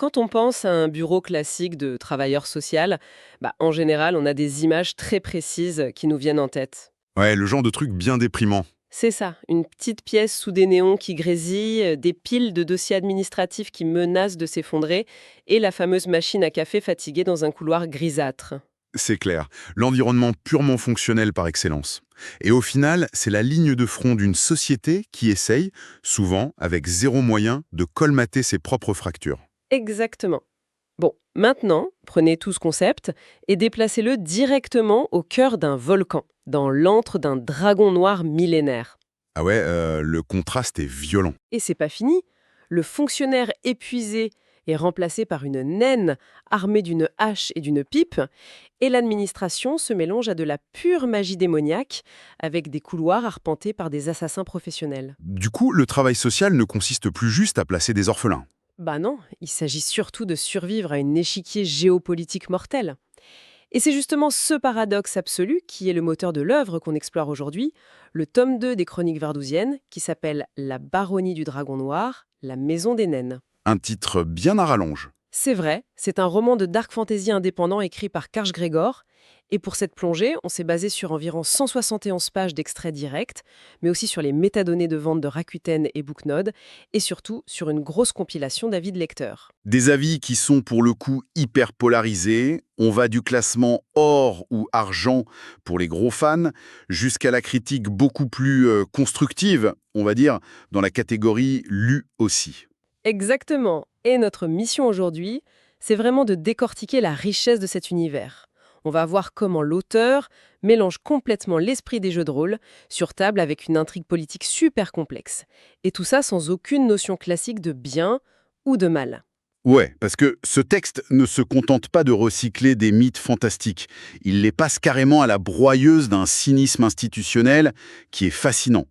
Quand on pense à un bureau classique de travailleur social, en général, on a des images très précises qui nous viennent en tête. Ouais, le genre de truc bien déprimant. C'est ça, une petite pièce sous des néons qui grésillent, des piles de dossiers administratifs qui menacent de s'effondrer, et la fameuse machine à café fatiguée dans un couloir grisâtre. C'est clair. L'environnement purement fonctionnel par excellence. Et au final, c'est la ligne de front d'une société qui essaye, souvent avec zéro moyen, de colmater ses propres fractures. Exactement. Bon, maintenant, prenez tout ce concept et déplacez-le directement au cœur d'un volcan, dans l'antre d'un dragon noir millénaire. Ah ouais, le contraste est violent. Et c'est pas fini. Le fonctionnaire épuisé est remplacé par une naine armée d'une hache et d'une pipe, et l'administration se mélange à de la pure magie démoniaque, avec des couloirs arpentés par des assassins professionnels. Du coup, le travail social ne consiste plus juste à placer des orphelins. Bah non, il s'agit surtout de survivre à une échiquier géopolitique mortelle. Et c'est justement ce paradoxe absolu qui est le moteur de l'œuvre qu'on explore aujourd'hui, le tome 2 des Chroniques verdousiennes, qui s'appelle La Baronnie du Dragon Noir, la Maison des Naines. Un titre bien à rallonge. C'est vrai, c'est un roman de dark fantasy indépendant écrit par Karch Gregor. Et pour cette plongée, on s'est basé sur environ 171 pages d'extraits directs, mais aussi sur les métadonnées de vente de Rakuten et Booknode, et surtout sur une grosse compilation d'avis de lecteurs. Des avis qui sont pour le coup hyper polarisés. On va du classement or ou argent pour les gros fans, jusqu'à la critique beaucoup plus constructive, on va dire, dans la catégorie lu aussi. Exactement. Et notre mission aujourd'hui, c'est vraiment de décortiquer la richesse de cet univers. On va voir comment l'auteur mélange complètement l'esprit des jeux de rôle sur table avec une intrigue politique super complexe. Et tout ça sans aucune notion classique de bien ou de mal. Ouais, parce que ce texte ne se contente pas de recycler des mythes fantastiques. Il les passe carrément à la broyeuse d'un cynisme institutionnel qui est fascinant.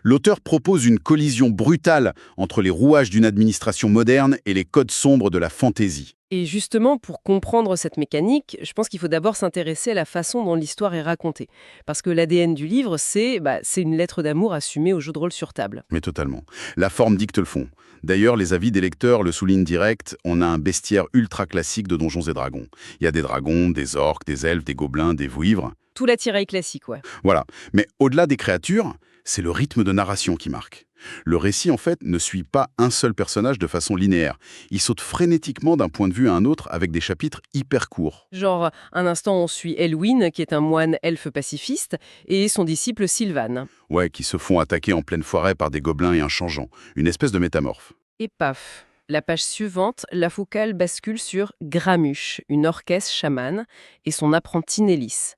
L'auteur propose une collision brutale entre les rouages d'une administration moderne et les codes sombres de la fantaisie. Et justement, pour comprendre cette mécanique, je pense qu'il faut d'abord s'intéresser à la façon dont l'histoire est racontée. Parce que l'ADN du livre, c'est une lettre d'amour assumée au jeu de rôle sur table. Mais totalement. La forme dicte le fond. D'ailleurs, les avis des lecteurs le soulignent direct, on a un bestiaire ultra classique de Donjons et Dragons. Il y a des dragons, des orques, des elfes, des gobelins, des vouivres. Tout l'attirail classique, ouais. Voilà. Mais au-delà des créatures, c'est le rythme de narration qui marque. Le récit, en fait, ne suit pas un seul personnage de façon linéaire. Il saute frénétiquement d'un point de vue à un autre avec des chapitres hyper courts. Genre, un instant, on suit Elwyn, qui est un moine elfe pacifiste, et son disciple Sylvan. Ouais, qui se font attaquer en pleine forêt par des gobelins et un changeant. Une espèce de métamorphe. Et paf, la page suivante, la focale bascule sur Gramuche, une orchestre chamane, et son apprenti Nélis.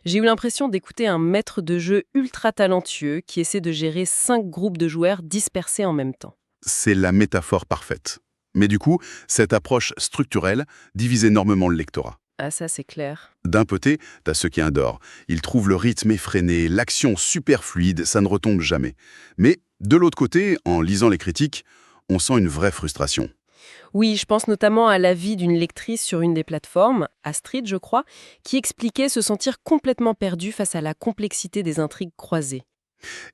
J'ai eu l'impression d'écouter un maître de jeu ultra talentueux qui essaie de gérer 5 groupes de joueurs dispersés en même temps. C'est la métaphore parfaite. Mais du coup, cette approche structurelle divise énormément le lectorat. Ah ça c'est clair. D'un côté, t'as ceux qui adorent. Ils trouvent le rythme effréné, l'action super fluide, ça ne retombe jamais. Mais de l'autre côté, en lisant les critiques, on sent une vraie frustration. Oui, je pense notamment à l'avis d'une lectrice sur une des plateformes, Astrid je crois, qui expliquait se sentir complètement perdue face à la complexité des intrigues croisées.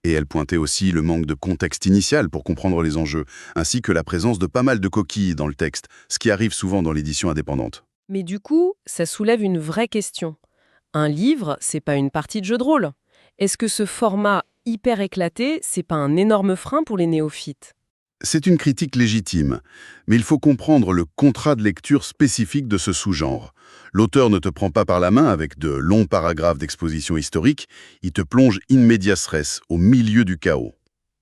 Et elle pointait aussi le manque de contexte initial pour comprendre les enjeux, ainsi que la présence de pas mal de coquilles dans le texte, ce qui arrive souvent dans l'édition indépendante. Mais du coup, ça soulève une vraie question. Un livre, c'est pas une partie de jeu de rôle. Est-ce que ce format hyper éclaté, c'est pas un énorme frein pour les néophytes? C'est une critique légitime, mais il faut comprendre le contrat de lecture spécifique de ce sous-genre. L'auteur ne te prend pas par la main avec de longs paragraphes d'exposition historique, il te plonge in medias res, au milieu du chaos.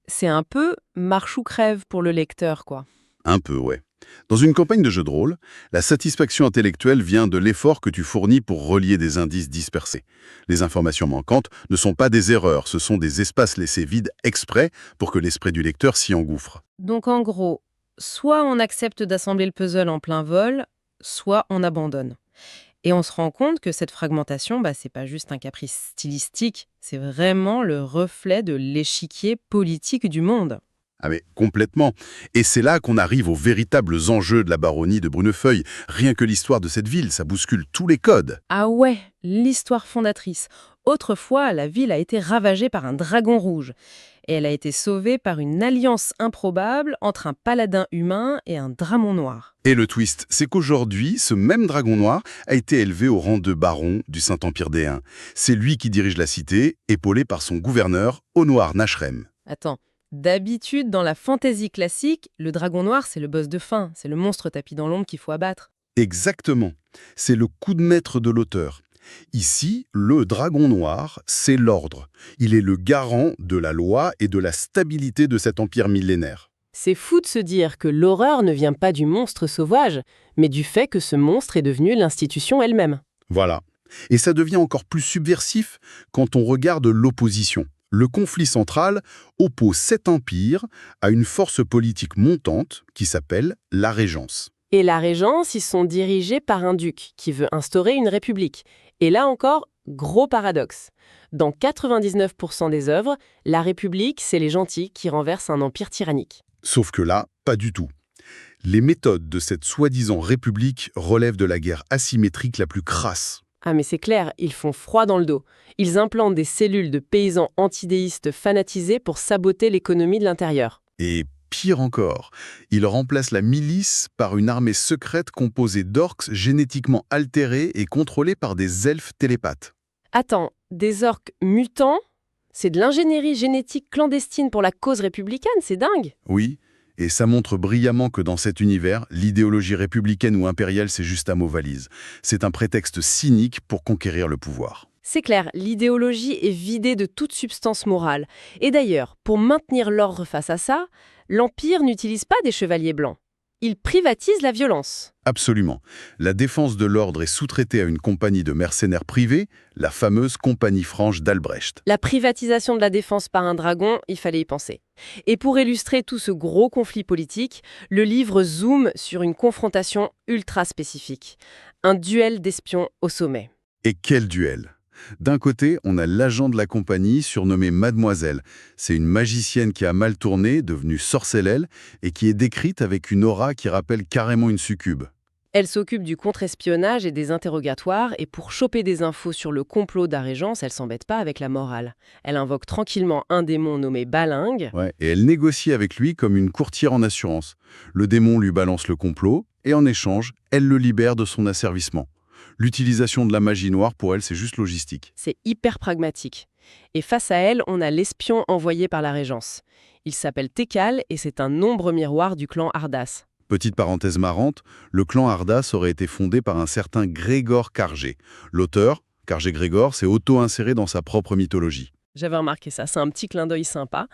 C'est un peu marche ou crève pour le lecteur, quoi. Un peu, ouais. Dans une campagne de jeu de rôle, la satisfaction intellectuelle vient de l'effort que tu fournis pour relier des indices dispersés. Les informations manquantes ne sont pas des erreurs, ce sont des espaces laissés vides exprès pour que l'esprit du lecteur s'y engouffre. Donc en gros, soit on accepte d'assembler le puzzle en plein vol, soit on abandonne. Et on se rend compte que cette fragmentation, c'est pas juste un caprice stylistique, c'est vraiment le reflet de l'échiquier politique du monde. Ah mais complètement. Et c'est là qu'on arrive aux véritables enjeux de la baronnie de Brunefeuille. Rien que l'histoire de cette ville, ça bouscule tous les codes. Ah ouais, l'histoire fondatrice. Autrefois, la ville a été ravagée par un dragon rouge. et elle a été sauvée par une alliance improbable entre un paladin humain et un dragon noir. Et le twist, c'est qu'aujourd'hui, ce même dragon noir a été élevé au rang de baron du Saint-Empire d'Éen. C'est lui qui dirige la cité, épaulé par son gouverneur, Onoir Nashrem. Attends, d'habitude, dans la fantasy classique, le dragon noir, c'est le boss de fin, c'est le monstre tapis dans l'ombre qu'il faut abattre. Exactement. C'est le coup de maître de l'auteur. Ici, le dragon noir, c'est l'ordre. Il est le garant de la loi et de la stabilité de cet empire millénaire. C'est fou de se dire que l'horreur ne vient pas du monstre sauvage, mais du fait que ce monstre est devenu l'institution elle-même. Voilà. Et ça devient encore plus subversif quand on regarde l'opposition. Le conflit central oppose cet empire à une force politique montante qui s'appelle la Régence. Et la Régence, ils sont dirigés par un duc qui veut instaurer une république. Et là encore, gros paradoxe. Dans 99% des œuvres, la République, c'est les gentils qui renversent un empire tyrannique. Sauf que là, pas du tout. Les méthodes de cette soi-disant république relèvent de la guerre asymétrique la plus crasse. Ah mais c'est clair, ils font froid dans le dos. Ils implantent des cellules de paysans antidéistes fanatisés pour saboter l'économie de l'intérieur. Et pire encore, ils remplacent la milice par une armée secrète composée d'orques génétiquement altérés et contrôlés par des elfes télépathes. Attends, des orques mutants? C'est de l'ingénierie génétique clandestine pour la cause républicaine, c'est dingue! Oui, et ça montre brillamment que dans cet univers, l'idéologie républicaine ou impériale, c'est juste un mot valise. C'est un prétexte cynique pour conquérir le pouvoir. C'est clair, l'idéologie est vidée de toute substance morale. Et d'ailleurs, pour maintenir l'ordre face à ça, l'Empire n'utilise pas des chevaliers blancs. Il privatise la violence. Absolument. La défense de l'ordre est sous-traitée à une compagnie de mercenaires privés, la fameuse Compagnie franche d'Albrecht. La privatisation de la défense par un dragon, il fallait y penser. Et pour illustrer tout ce gros conflit politique, le livre zoome sur une confrontation ultra spécifique. Un duel d'espions au sommet. Et quel duel! D'un côté, on a l'agent de la compagnie surnommé Mademoiselle. C'est une magicienne qui a mal tourné, devenue sorcellelle, et qui est décrite avec une aura qui rappelle carrément une succube. Elle s'occupe du contre-espionnage et des interrogatoires, et pour choper des infos sur le complot d'Arégence, elle s'embête pas avec la morale. Elle invoque tranquillement un démon nommé Balingue. Ouais, et elle négocie avec lui comme une courtière en assurance. Le démon lui balance le complot, et en échange, elle le libère de son asservissement. L'utilisation de la magie noire, pour elle, c'est juste logistique. C'est hyper pragmatique. Et face à elle, on a l'espion envoyé par la Régence. Il s'appelle Tekal et c'est un ombre miroir du clan Ardas. Petite parenthèse marrante, le clan Ardas aurait été fondé par un certain Grégor Cargé. L'auteur, Cargé Grégor, s'est auto-inséré dans sa propre mythologie. J'avais remarqué ça, c'est un petit clin d'œil sympa.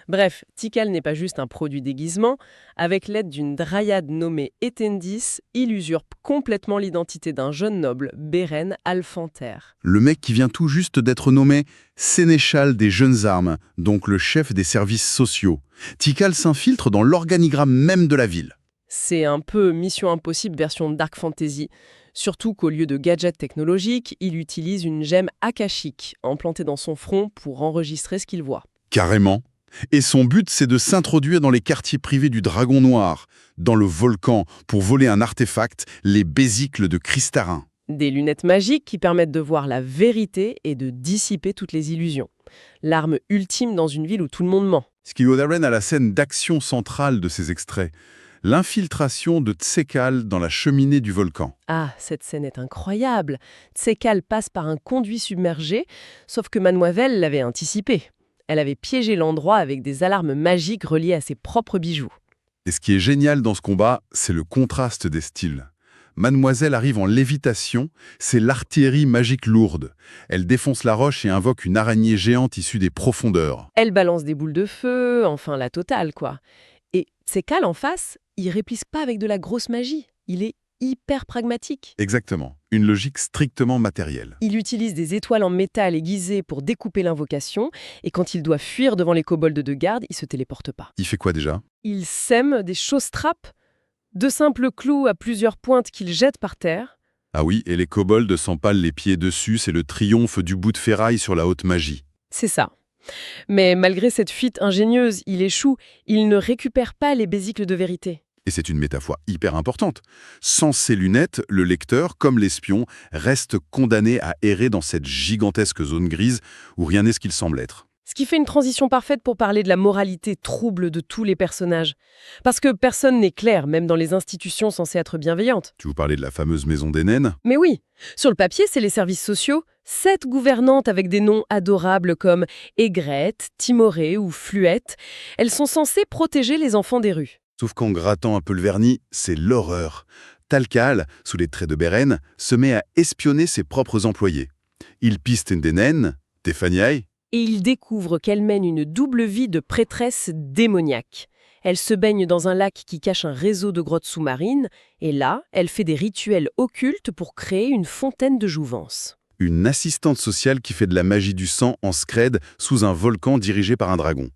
Bref, Tikal n'est pas juste un produit déguisement. Avec l'aide d'une dryade nommée Etendis, il usurpe complètement l'identité d'un jeune noble, Beren Alfanter. Le mec qui vient tout juste d'être nommé sénéchal des jeunes armes, donc le chef des services sociaux. Tikal s'infiltre dans l'organigramme même de la ville. C'est un peu Mission Impossible version Dark Fantasy. Surtout qu'au lieu de gadgets technologiques, il utilise une gemme akashique implantée dans son front pour enregistrer ce qu'il voit. Carrément. Et son but, c'est de s'introduire dans les quartiers privés du Dragon Noir, dans le volcan, pour voler un artefact, les bésicles de Cristarin. Des lunettes magiques qui permettent de voir la vérité et de dissiper toutes les illusions. L'arme ultime dans une ville où tout le monde ment. Ce qui nous amène à la scène d'action centrale de ces extraits. L'infiltration de Tsekal dans la cheminée du volcan. Ah, cette scène est incroyable. Tsekal passe par un conduit submergé, sauf que Mademoiselle l'avait anticipé. Elle avait piégé l'endroit avec des alarmes magiques reliées à ses propres bijoux. Et ce qui est génial dans ce combat, c'est le contraste des styles. Mademoiselle arrive en lévitation, c'est l'artillerie magique lourde. Elle défonce la roche et invoque une araignée géante issue des profondeurs. Elle balance des boules de feu, enfin la totale quoi. Et Tsekal en face, il réplique pas avec de la grosse magie. Il est hyper pragmatique. Exactement, une logique strictement matérielle. Il utilise des étoiles en métal aiguisées pour découper l'invocation, et quand il doit fuir devant les kobolds de garde, il se téléporte pas. Il fait quoi déjà? Il sème des choses-trappes, de simples clous à plusieurs pointes qu'il jette par terre. Ah oui, et les kobolds s'empalent les pieds dessus, c'est le triomphe du bout de ferraille sur la haute magie. C'est ça. Mais malgré cette fuite ingénieuse, il échoue, il ne récupère pas les bésicles de vérité. Et c'est une métaphore hyper importante. Sans ces lunettes, le lecteur, comme l'espion, reste condamné à errer dans cette gigantesque zone grise où rien n'est ce qu'il semble être. Ce qui fait une transition parfaite pour parler de la moralité trouble de tous les personnages. Parce que personne n'est clair, même dans les institutions censées être bienveillantes. Tu vous parlais de la fameuse maison des naines? Mais oui, sur le papier, c'est les services sociaux. 7 gouvernantes avec des noms adorables comme Aigrette, Timorée ou Fluette. Elles sont censées protéger les enfants des rues. Sauf qu'en grattant un peu le vernis, c'est l'horreur. Talcal, sous les traits de Beren, se met à espionner ses propres employés. Il piste une des naines, Tefaniaï. Et il découvre qu'elle mène une double vie de prêtresse démoniaque. Elle se baigne dans un lac qui cache un réseau de grottes sous-marines, et là, elle fait des rituels occultes pour créer une fontaine de jouvence. Une assistante sociale qui fait de la magie du sang en scred sous un volcan dirigé par un dragon.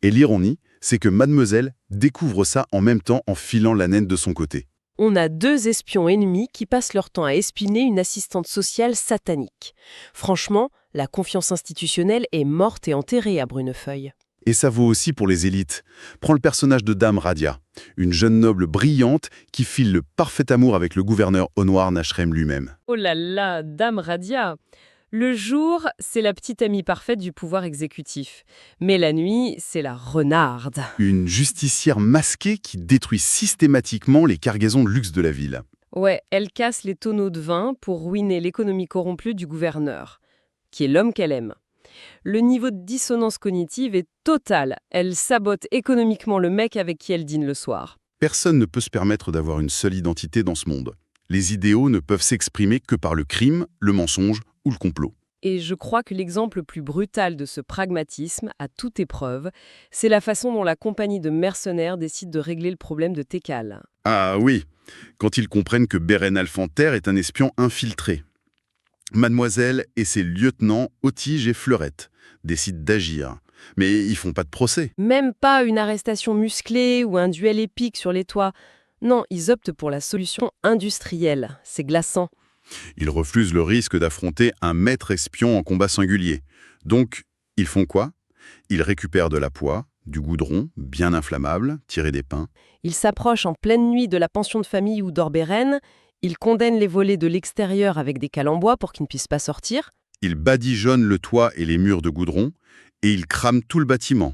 Et l'ironie, c'est que Mademoiselle découvre ça en même temps en filant la naine de son côté. On a 2 espions ennemis qui passent leur temps à espionner une assistante sociale satanique. Franchement, la confiance institutionnelle est morte et enterrée à Brunefeuille. Et ça vaut aussi pour les élites. Prends le personnage de Dame Radia, une jeune noble brillante qui file le parfait amour avec le gouverneur Onwar Nashrem lui-même. Oh là là, Dame Radia! Le jour, c'est la petite amie parfaite du pouvoir exécutif. Mais la nuit, c'est la renarde. Une justicière masquée qui détruit systématiquement les cargaisons de luxe de la ville. Ouais, elle casse les tonneaux de vin pour ruiner l'économie corrompue du gouverneur, qui est l'homme qu'elle aime. Le niveau de dissonance cognitive est total. Elle sabote économiquement le mec avec qui elle dîne le soir. Personne ne peut se permettre d'avoir une seule identité dans ce monde. Les idéaux ne peuvent s'exprimer que par le crime, le mensonge ou le complot. Et je crois que l'exemple le plus brutal de ce pragmatisme, à toute épreuve, c'est la façon dont la compagnie de mercenaires décide de régler le problème de Tekal. Ah oui, quand ils comprennent que Beren Alfanter est un espion infiltré. Mademoiselle et ses lieutenants, Otige et Fleurette, décident d'agir. Mais ils font pas de procès. Même pas une arrestation musclée ou un duel épique sur les toits. Non, ils optent pour la solution industrielle. C'est glaçant. Ils refusent le risque d'affronter un maître espion en combat singulier. Donc, ils font quoi? Ils récupèrent de la poix, du goudron, bien inflammable, tiré des pins. Ils s'approchent en pleine nuit de la pension de famille où dort Beren. Ils condamnent les volets de l'extérieur avec des cales en bois pour qu'ils ne puissent pas sortir. Ils badigeonnent le toit et les murs de goudron, et ils crament tout le bâtiment,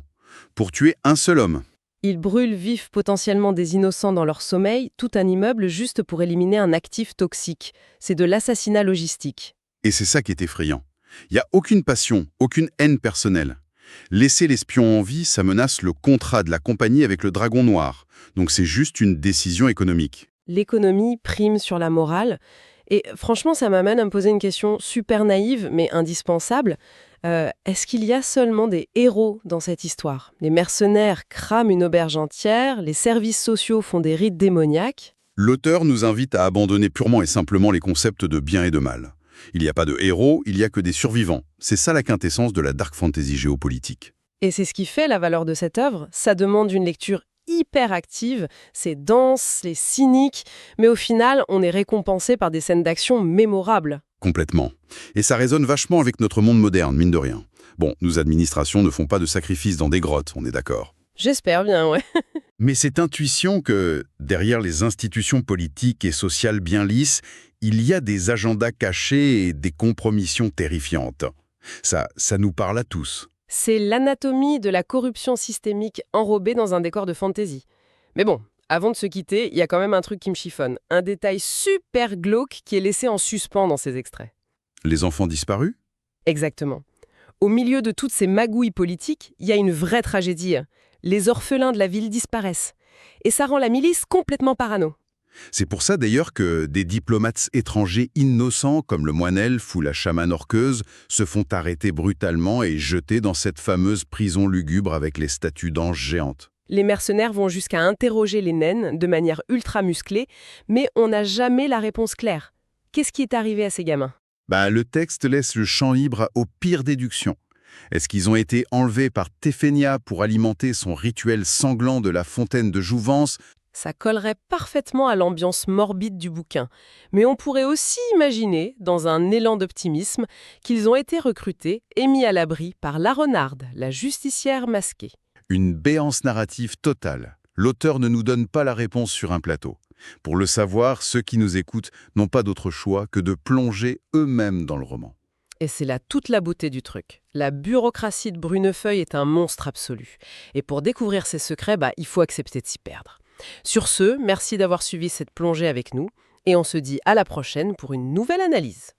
pour tuer un seul homme. Ils brûlent vifs potentiellement des innocents dans leur sommeil, tout un immeuble juste pour éliminer un actif toxique. C'est de l'assassinat logistique. Et c'est ça qui est effrayant. Il n'y a aucune passion, aucune haine personnelle. Laisser l'espion en vie, ça menace le contrat de la compagnie avec le Dragon Noir. Donc c'est juste une décision économique. L'économie prime sur la morale. Et franchement, ça m'amène à me poser une question super naïve, mais indispensable. Est-ce qu'il y a seulement des héros dans cette histoire? Les mercenaires crament une auberge entière, les services sociaux font des rites démoniaques. L'auteur nous invite à abandonner purement et simplement les concepts de bien et de mal. Il n'y a pas de héros, il n'y a que des survivants. C'est ça la quintessence de la dark fantasy géopolitique. Et c'est ce qui fait la valeur de cette œuvre. Ça demande une lecture hyper active, c'est dense, c'est cynique, mais au final, on est récompensé par des scènes d'action mémorables. Complètement. Et ça résonne vachement avec notre monde moderne, mine de rien. Bon, nos administrations ne font pas de sacrifices dans des grottes, on est d'accord. J'espère bien, ouais. Mais cette intuition que, derrière les institutions politiques et sociales bien lisses, il y a des agendas cachés et des compromissions terrifiantes. Ça nous parle à tous. C'est l'anatomie de la corruption systémique enrobée dans un décor de fantasy. Mais bon, avant de se quitter, il y a quand même un truc qui me chiffonne. Un détail super glauque qui est laissé en suspens dans ces extraits. Les enfants disparus? Exactement. Au milieu de toutes ces magouilles politiques, il y a une vraie tragédie. Les orphelins de la ville disparaissent. Et ça rend la milice complètement parano. C'est pour ça d'ailleurs que des diplomates étrangers innocents comme le moine elfe ou la chamane orqueuse se font arrêter brutalement et jeter dans cette fameuse prison lugubre avec les statues d'anges géantes. Les mercenaires vont jusqu'à interroger les naines de manière ultra musclée, mais on n'a jamais la réponse claire. Qu'est-ce qui est arrivé à ces gamins? Le texte laisse le champ libre aux pires déductions. Est-ce qu'ils ont été enlevés par Tefenia pour alimenter son rituel sanglant de la fontaine de jouvence? Ça collerait parfaitement à l'ambiance morbide du bouquin. Mais on pourrait aussi imaginer, dans un élan d'optimisme, qu'ils ont été recrutés et mis à l'abri par la renarde, la justicière masquée. Une béance narrative totale. L'auteur ne nous donne pas la réponse sur un plateau. Pour le savoir, ceux qui nous écoutent n'ont pas d'autre choix que de plonger eux-mêmes dans le roman. Et c'est là toute la beauté du truc. La bureaucratie de Brunefeuille est un monstre absolu. Et pour découvrir ses secrets, il faut accepter de s'y perdre. Sur ce, merci d'avoir suivi cette plongée avec nous. Et on se dit à la prochaine pour une nouvelle analyse.